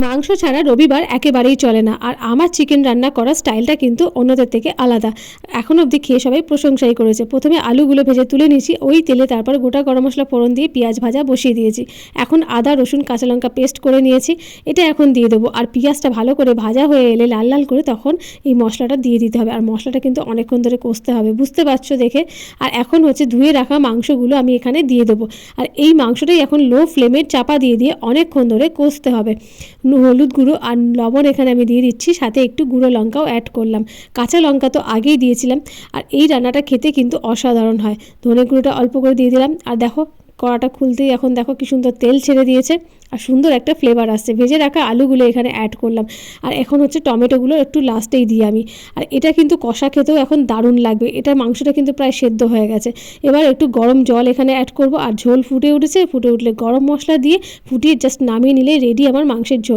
মাংস ছাড়া রবিবার একেবারেই চলে না। আর আমার চিকেন রান্না করার স্টাইলটা কিন্তু অন্যদের থেকে আলাদা। এখন অবধি খেয়ে সবাই প্রশংসাই করেছে। প্রথমে আলুগুলো ভেজে তুলে নিয়েছি, ওই তেলে তারপর গোটা গরম মশলা ফোড়ন দিয়ে পেঁয়াজ ভাজা বসিয়ে দিয়েছি। এখন আদা রসুন কাঁচা লঙ্কা পেস্ট করে নিয়েছি, এটা এখন দিয়ে দেবো। আর পেঁয়াজটা ভালো করে ভাজা হয়ে এলে লাল লাল করে তখন এই মশলাটা দিয়ে দিতে হবে। আর মশলাটা কিন্তু অনেকক্ষণ ধরে কষতে হবে, বুঝতে পারছো দেখে। আর এখন হচ্ছে ধুয়ে রাখা মাংসগুলো আমি এখানে দিয়ে দেবো। আর এই মাংসটাই এখন লো ফ্লেমে চাপা দিয়ে অনেকক্ষণ ধরে কষতে হবে। হলুদ গুঁড়ো আর লবণ এখানে আমি দিয়ে দিচ্ছি, সাথে একটু গুঁড়ো লঙ্কাও অ্যাড করলাম। কাঁচা লঙ্কা তো আগেই দিয়েছিলাম। আর এই রান্নাটা খেতে কিন্তু অসাধারণ হয়। ধনে গুঁড়োটা অল্প করে দিয়ে দিলাম। আর দেখো কড়াটা খুলতেই এখন দেখো কি সুন্দর তেল ছেড়ে দিয়েছে আর সুন্দর একটা ফ্লেভার আসছে। ভেজে রাখা আলুগুলো এখানে অ্যাড করলাম। আর এখন হচ্ছে টমেটোগুলো একটু লাস্টেই দিই আমি। আর এটা কিন্তু কষা খেতেও এখন দারুণ লাগবে। এটা মাংসটা কিন্তু প্রায় সেদ্ধ হয়ে গেছে। এবার একটু গরম জল এখানে অ্যাড করব। আর ঝোল ফুটে উঠেছে, ফুটে উঠলে গরম মশলা দিয়ে ফুটিয়ে জাস্ট নামিয়ে নিলে রেডি আমার মাংসের ঝোল।